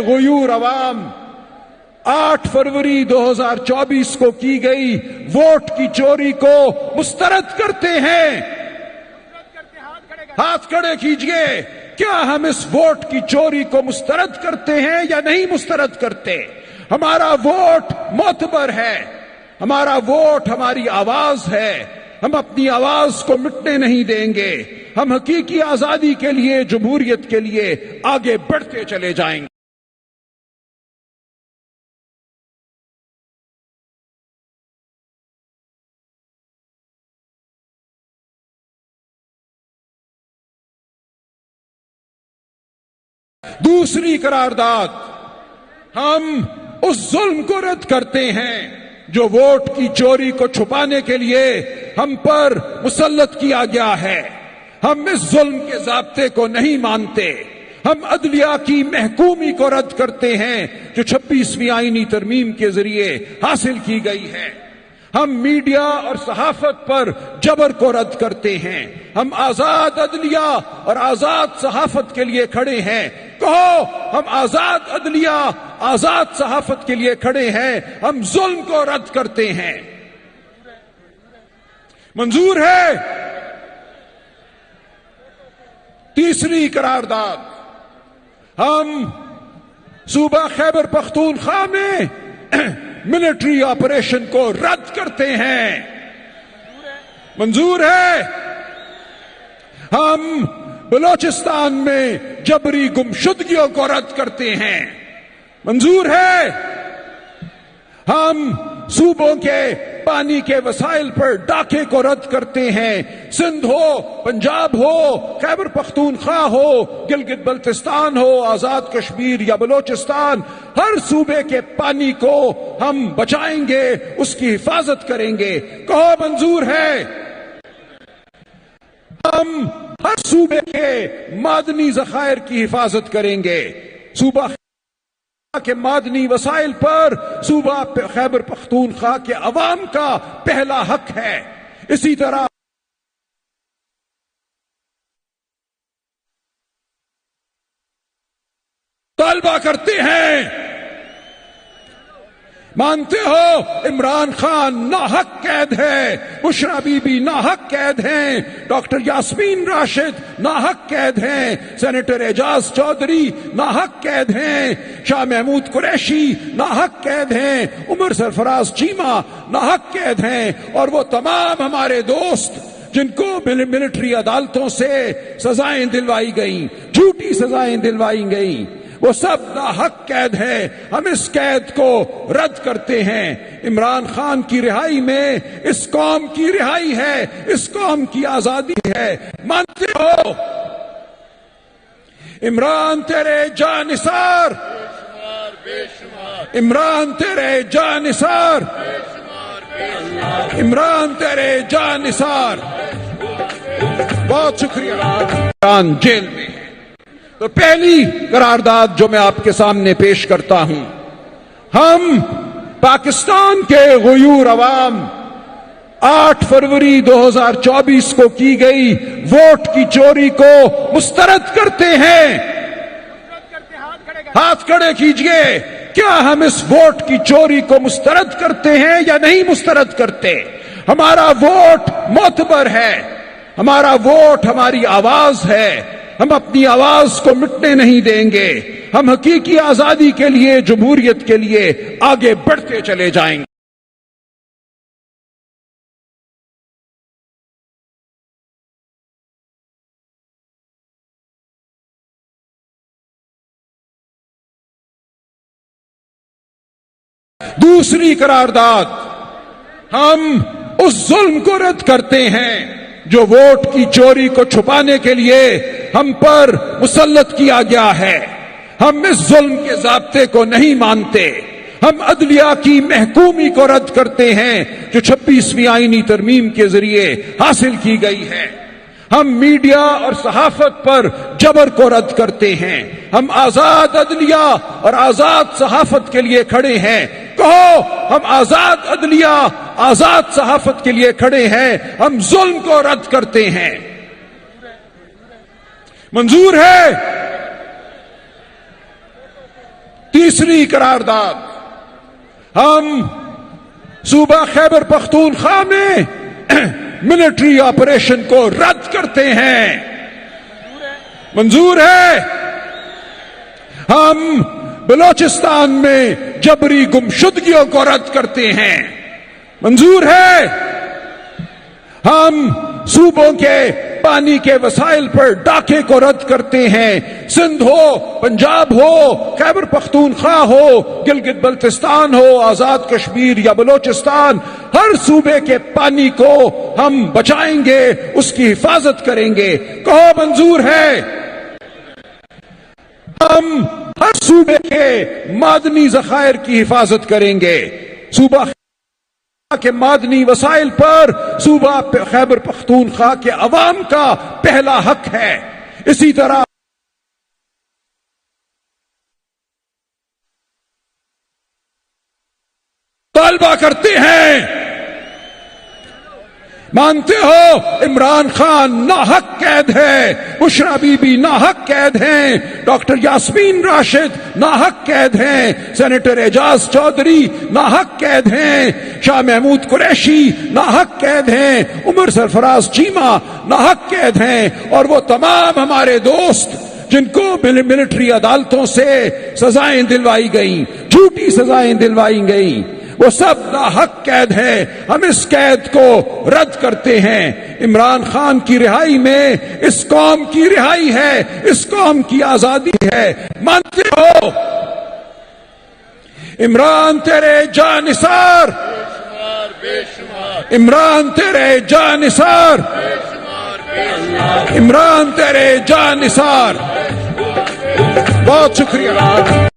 غیور عوام 8 فروری 2024 کو کی گئی ووٹ کی چوری کو مسترد کرتے ہیں؟ ہاتھ کھڑے کیجئے. کیا ہم اس ووٹ کی چوری کو مسترد کرتے ہیں یا نہیں مسترد کرتے؟ ہمارا ووٹ معتبر ہے، ہمارا ووٹ ہماری آواز ہے. ہم اپنی آواز کو مٹنے نہیں دیں گے. ہم حقیقی آزادی کے لیے، جمہوریت کے لیے آگے بڑھتے چلے جائیں گے. دوسری قرارداد، ہم اس ظلم کو رد کرتے ہیں جو ووٹ کی چوری کو چھپانے کے لیے ہم پر مسلط کیا گیا ہے. ہم اس ظلم کے ضابطے کو نہیں مانتے. ہم عدلیہ کی محکومی کو رد کرتے ہیں جو 26ویں آئینی ترمیم کے ذریعے حاصل کی گئی ہے. ہم میڈیا اور صحافت پر جبر کو رد کرتے ہیں. ہم آزاد عدلیہ اور آزاد صحافت کے لیے کھڑے ہیں. کہو ہم آزاد عدلیہ، آزاد صحافت کے لیے کھڑے ہیں. ہم ظلم کو رد کرتے ہیں. منظور ہے؟ تیسری قرارداد، ہم صوبہ خیبر پختونخوا میں ملٹری آپریشن کو رد کرتے ہیں. منظور ہے؟ ہم بلوچستان میں جبری گمشدگیوں کو رد کرتے ہیں. منظور ہے؟ ہم صوبوں کے پانی کے وسائل پر ڈاکے کو رد کرتے ہیں. سندھ ہو، پنجاب ہو، خیبر پختونخوا ہو، گلگت بلتستان ہو، آزاد کشمیر یا بلوچستان، ہر صوبے کے پانی کو ہم بچائیں گے، اس کی حفاظت کریں گے. کہو منظور ہے؟ ہم ہر صوبے کے معدنی ذخائر کی حفاظت کریں گے. صوبہ کے معدنی وسائل پر صوبہ خیبر پختونخوا کے عوام کا پہلا حق ہے. اسی طرح طالبہ کرتے ہیں. مانتے ہو عمران خان ناحق قید ہے، بشرا بی بی ناحق قید ہیں، ڈاکٹر یاسمین راشد ناحق قید ہیں، سینیٹر اعجاز چودھری ناحق قید ہیں، شاہ محمود قریشی ناحق قید ہیں، عمر سرفراز چیمہ ناحق قید ہیں، اور وہ تمام ہمارے دوست جن کو ملٹری عدالتوں سے سزائیں دلوائی گئیں، جھوٹی سزائیں دلوائی گئیں، وہ سب ناحق قید ہے. ہم اس قید کو رد کرتے ہیں. عمران خان کی رہائی میں اس قوم کی رہائی ہے، اس قوم کی آزادی ہے. مانتے ہو عمران تیرے جانثار، عمران تیرے جانثار، عمران تیرے جانثار. بہت شکریہ. عمران جیل میں. تو پہلی قرارداد جو میں آپ کے سامنے پیش کرتا ہوں، ہم پاکستان کے غیور عوام 8 فروری 2024 کو کی گئی ووٹ کی چوری کو مسترد کرتے ہیں. ہاتھ کھڑے کیجئے. کیا ہم اس ووٹ کی چوری کو مسترد کرتے ہیں یا نہیں مسترد کرتے؟ ہمارا ووٹ معتبر ہے، ہمارا ووٹ ہماری آواز ہے. ہم اپنی آواز کو مٹنے نہیں دیں گے. ہم حقیقی آزادی کے لیے، جمہوریت کے لیے آگے بڑھتے چلے جائیں گے. دوسری قرارداد، ہم اس ظلم کو رد کرتے ہیں جو ووٹ کی چوری کو چھپانے کے لیے ہم پر مسلط کیا گیا ہے. ہم اس ظلم کے ضابطے کو نہیں مانتے. ہم عدلیہ کی محکومی کو رد کرتے ہیں جو 26ویں آئینی ترمیم کے ذریعے حاصل کی گئی ہے. ہم میڈیا اور صحافت پر جبر کو رد کرتے ہیں. ہم آزاد عدلیہ اور آزاد صحافت کے لیے کھڑے ہیں. کہو ہم آزاد عدلیہ، آزاد صحافت کے لیے کھڑے ہیں. ہم ظلم کو رد کرتے ہیں. منظور ہے؟ تیسری قرارداد، ہم صوبہ خیبر پختونخوا میں ملٹری آپریشن کو رد کرتے ہیں۔ منظور ہے۔ ہم بلوچستان میں جبری گمشدگیوں کو رد کرتے ہیں۔ منظور ہے۔ ہم صوبوں کے پانی کے وسائل پر ڈاکے کو رد کرتے ہیں۔ سندھ ہو، پنجاب ہو، خیبر پختونخوا ہو، گلگت بلتستان ہو، آزاد کشمیر یا بلوچستان، ہر صوبے کے پانی کو ہم بچائیں گے، اس کی حفاظت کریں گے۔ کہو منظور ہے۔ ہم ہر صوبے کے معدنی ذخائر کی حفاظت کریں گے۔ صوبہ کے معدنی وسائل پر صوبہ خیبر پختونخوا کے عوام کا پہلا حق ہے۔ اسی طرح طالبہ کرتے ہیں۔ مانتے ہو عمران خان ناحق قید ہے، بشرا بی بی ناحق قید ہیں، ڈاکٹر یاسمین راشد ناحق قید ہیں، سینیٹر اعجاز چودھری ناحق قید ہیں، شاہ محمود قریشی ناحق قید ہیں، عمر سرفراز چیمہ ناحق قید ہیں، اور وہ تمام ہمارے دوست جن کو ملٹری عدالتوں سے سزائیں دلوائی گئیں، جھوٹی سزائیں دلوائی گئیں، وہ سب ناحق قید ہیں۔ ہم اس قید کو رد کرتے ہیں۔ عمران خان کی رہائی میں اس قوم کی رہائی ہے، اس قوم کی آزادی ہے۔ مانتے ہو عمران تیرے جانثار، عمران تیرے جانثار، عمران تیرے جانثار۔ بہت شکریہ۔